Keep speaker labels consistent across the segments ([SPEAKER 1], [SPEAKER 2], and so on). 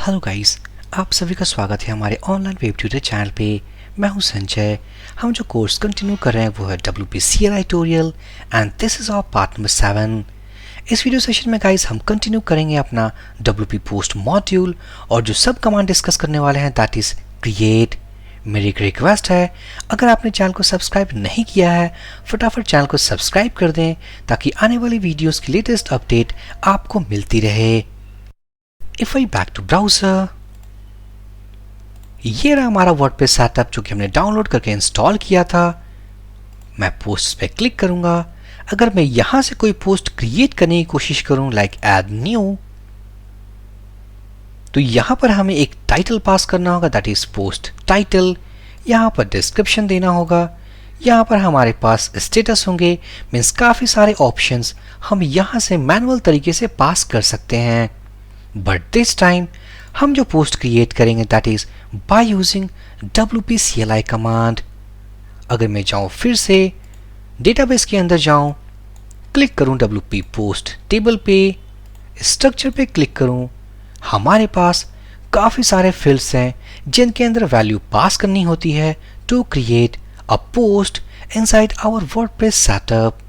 [SPEAKER 1] Hello guys, आप सभी का स्वागत है हमारे ऑनलाइन वेब ट्यूटर चैनल पे। मैं हूं संजय। हम जो कोर्स कंटिन्यू कर रहे हैं वो है WP CLI tutorial and this is our part number 7। इस वीडियो सेशन में गाइस हम कंटिन्यू करेंगे अपना WP पोस्ट मॉड्यूल और जो सब कमांड डिस्कस करने वाले हैं दैट इज क्रिएट। मेरी एक रिक्वेस्ट है, अगर आपने चैनल को सब्सक्राइब नहीं किया है फटाफट चैनल को सब्सक्राइब कर दें ताकि आने वाली वीडियोस की लेटेस्ट अपडेट आपको मिलती रहे। If I back to browser, ये रहा हमारा वर्डप्रेस सेटअप जो कि हमने डाउनलोड करके इंस्टॉल किया था। मैं पोस्ट पे क्लिक करूंगा। अगर मैं यहां से कोई पोस्ट क्रिएट करने की कोशिश करूं लाइक ऐड न्यू, तो यहां पर हमें एक टाइटल पास करना होगा दैट इज पोस्ट टाइटल। यहां पर डिस्क्रिप्शन देना होगा। यहां पर हमारे पास स्टेटस होंगे, मीन्स काफी सारे ऑप्शंस हम यहां से मैनुअल तरीके से पास कर सकते हैं। बट दिस टाइम हम जो पोस्ट क्रिएट करेंगे that is by using WP CLI command. अगर मैं जाऊं फिर से डेटाबेस के अंदर जाऊं, क्लिक करूं WP पोस्ट टेबल पे, स्ट्रक्चर पे क्लिक करूं, हमारे पास काफी सारे फील्ड्स हैं जिनके अंदर वैल्यू पास करनी होती है to create a post inside our WordPress setup.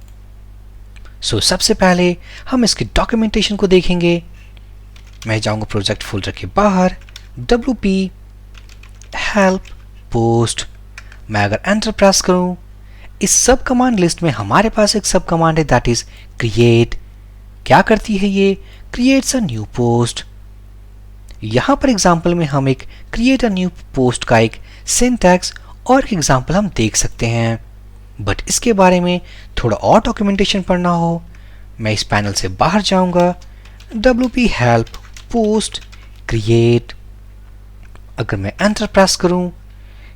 [SPEAKER 1] So सबसे पहले हम इसकी डॉक्यूमेंटेशन को देखेंगे। मैं जाऊंगा प्रोजेक्ट फोल्डर के बाहर, WP हेल्प पोस्ट। मैं अगर एंटर प्रेस करूं, इस सब कमांड लिस्ट में हमारे पास एक सब कमांड है दैट इज क्रिएट। क्या करती है ये? Creates a new post. यहां पर एग्जांपल में हम एक क्रिएट अ न्यू पोस्ट का एक सिंटैक्स और एक एग्जांपल हम देख सकते हैं। बट इसके बारे में थोड़ा और डॉक्यूमेंटेशन पढ़ना हो, मैं इस पैनल से बाहर जाऊंगा, WP हेल्प पोस्ट क्रिएट। अगर मैं एंटर प्रेस करूं,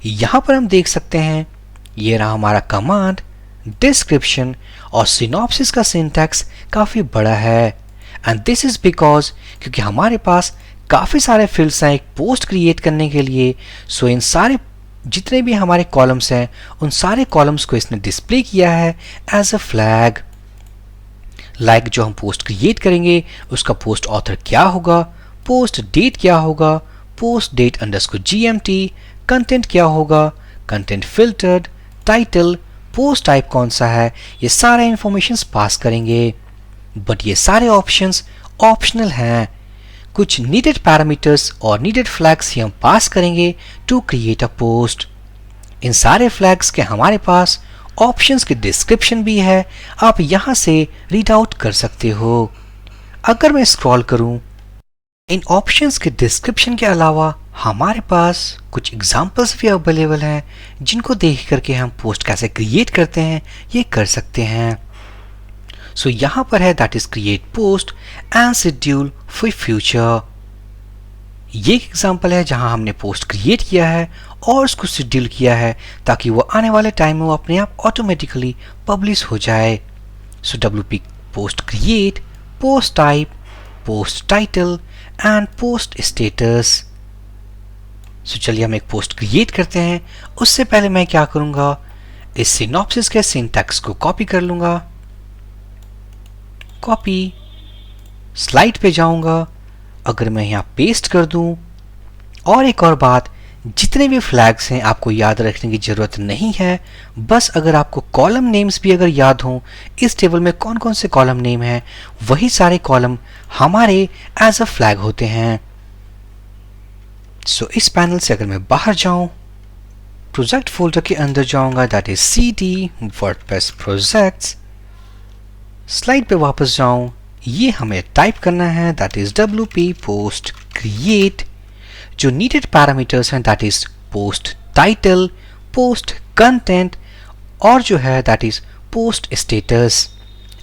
[SPEAKER 1] यहां पर हम देख सकते हैं ये रहा हमारा कमांड। डिस्क्रिप्शन और सिनॉप्सिस का सिंटैक्स काफी बड़ा है एंड दिस इज बिकॉज क्योंकि हमारे पास काफी सारे फील्ड्स हैं एक पोस्ट क्रिएट करने के लिए। सो इन सारे जितने भी हमारे कॉलम्स हैं उन सारे कॉलम्स को इसने डिस्प्ले किया है एज अ फ्लैग। लाइक जो हम पोस्ट क्रिएट करेंगे उसका पोस्ट ऑथर क्या होगा, पोस्ट डेट क्या होगा, post date underscore GMT, content क्या होगा, content filtered, title, post type कौन सा है, ये सारे इंफॉर्मेशंस पास करेंगे। बट ये सारे ऑप्शंस ऑप्शनल हैं। कुछ नीडेड पैरामीटर्स और नीडेड फ्लैग्स ही हम पास करेंगे टू क्रिएट अ पोस्ट। इन सारे फ्लैग्स के हमारे पास ऑप्शंस की डिस्क्रिप्शन भी है, आप यहां से रीड आउट कर सकते हो। अगर मैं स्क्रॉल करूं, इन ऑप्शंस के डिस्क्रिप्शन के अलावा हमारे पास कुछ एग्जांपल्स भी अवेलेबल हैं जिनको देख करके हम पोस्ट कैसे क्रिएट करते हैं ये कर सकते हैं। सो यहां पर है that is create post and schedule for future. ये एक एग्जांपल है जहां हमने पोस्ट क्रिएट किया है और उसको शेड्यूल किया है ताकि वो आने वाले टाइम में वो अपने आप ऑटोमेटिकली पब्लिश हो जाए। So WP post create, post type, post title and post status. So चलिए हम एक पोस्ट क्रिएट करते हैं। उससे पहले मैं क्या करूंगा, इस सिनॉप्सिस के सिंटैक्स को कॉपी कर लूंगा, कॉपी, स्लाइड पे जाऊंगा। अगर मैं यहां पेस्ट कर दूं, और एक और बात, जितने भी फ्लैग्स हैं आपको याद रखने की जरूरत नहीं है, बस अगर आपको कॉलम नेम्स भी अगर याद हों, इस टेबल में कौन कौन से कॉलम नेम हैं वही सारे कॉलम हमारे एज अ फ्लैग होते हैं। सो इस पैनल से अगर मैं बाहर जाऊं, प्रोजेक्ट फोल्डर के अंदर जाऊंगा that is CD WordPress projects. Slide पे वापस जाऊं, ये हमें टाइप करना है that is WP post create. जो नीडेड पैरामीटर्स हैं that is post title, post content और जो है दैट इज पोस्ट स्टेटस।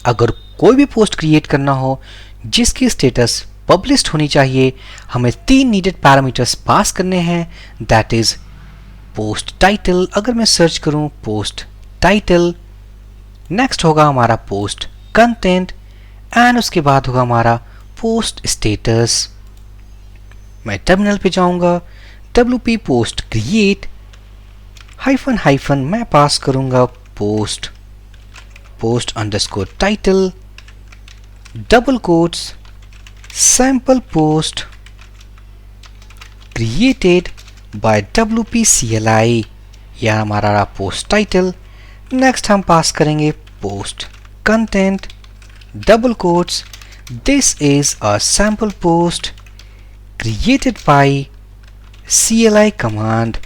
[SPEAKER 1] अगर कोई भी पोस्ट क्रिएट करना हो जिसकी स्टेटस पब्लिश्ड होनी चाहिए, हमें 3 नीडेड पैरामीटर्स पास करने हैं दैट इज पोस्ट टाइटल। अगर मैं सर्च करूं पोस्ट टाइटल, नेक्स्ट होगा हमारा पोस्ट कंटेंट एंड उसके बाद होगा हमारा पोस्ट स्टेटस। मैं टर्मिनल पे जाऊंगा, WP post create hyphen hyphen मैं पास करूंगा post, post underscore title, double quotes, sample post created by WP CLI। यह हमारा रहा पोस्ट टाइटल। नेक्स्ट हम पास करेंगे post content, double quotes, this is a sample post created by CLI command.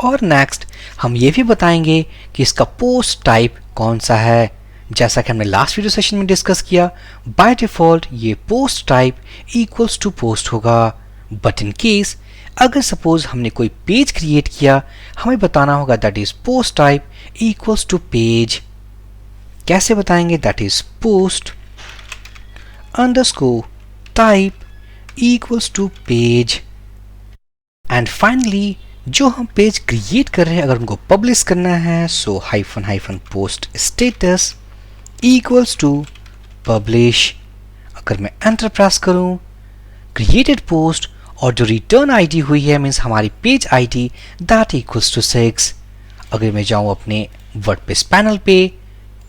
[SPEAKER 1] और next हम ये भी बताएंगे कि इसका पोस्ट टाइप कौन सा है। जैसा कि हमने लास्ट वीडियो सेशन में डिस्कस किया, बाय डिफॉल्ट ये post type equals to post होगा, बट इन केस अगर सपोज हमने कोई पेज क्रिएट किया, हमें बताना होगा that is post type equals to page. कैसे बताएंगे? That is post underscore type equals to page. And finally जो हम पेज क्रिएट कर रहे हैं, अगर उनको पब्लिश करना है, so hyphen hyphen post status equals to publish. अगर मैं एंटर प्रेस करूं, क्रिएटेड पोस्ट और जो रिटर्न आईडी हुई है मीन्स हमारी page ID, that equals to 6। अगर मैं जाऊं अपने वर्डप्रेस पैनल पे,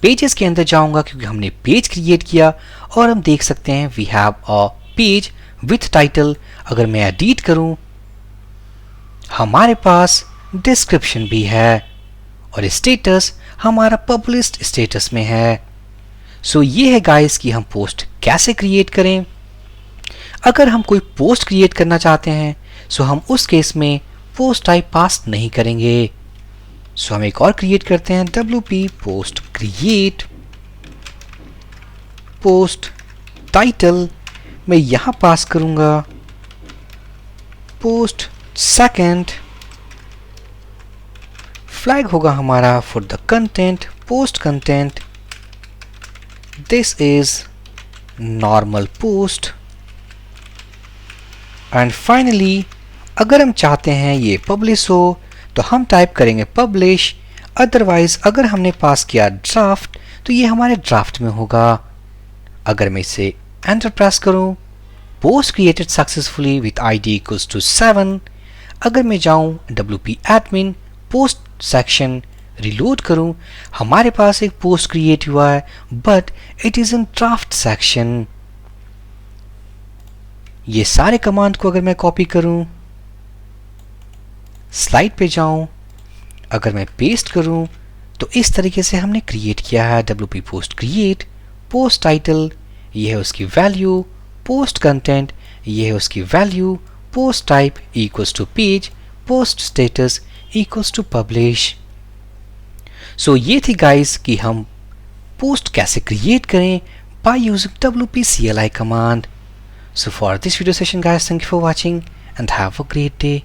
[SPEAKER 1] पेजेस के अंदर जाऊंगा क्योंकि हमने पेज क्रिएट किया और हम देख सकते हैं we have a page with title. अगर मैं एडिट करूं, हमारे पास डिस्क्रिप्शन भी है और स्टेटस हमारा पब्लिश्ड स्टेटस में है। सो ये है गाइस कि हम पोस्ट कैसे क्रिएट करें। अगर हम कोई पोस्ट क्रिएट करना चाहते हैं, सो हम उस केस में पोस्ट टाइप पास नहीं करेंगे। सो हम एक और क्रिएट करते हैं, WP post create post title. मैं यहां पास करूंगा पोस्ट सेकंड। फ्लैग होगा हमारा for the content, post content, this is normal post. And finally अगर हम चाहते हैं ये पब्लिश हो तो हम टाइप करेंगे पब्लिश। अदरवाइज अगर हमने पास किया ड्राफ्ट तो ये हमारे ड्राफ्ट में होगा। अगर मैं इसे एंटर प्रेस करूं, post created successfully with ID equals to 7। अगर मैं जाऊं WP admin post section, reload करूं, हमारे पास एक पोस्ट क्रिएट हुआ है but it is in draft section. ये सारे कमांड को अगर मैं कॉपी करूं, स्लाइड पे जाऊं, अगर मैं पेस्ट करूं, तो इस तरीके से हमने क्रिएट किया है WP post create. Post title ये है उसकी वैल्यू, पोस्ट कंटेंट ये है उसकी value, post type equals to page, post status equals to publish. So ये थी गाइस कि हम पोस्ट कैसे क्रिएट करें by using WP CLI command. So for this video session guys, thank you for watching and have a great day.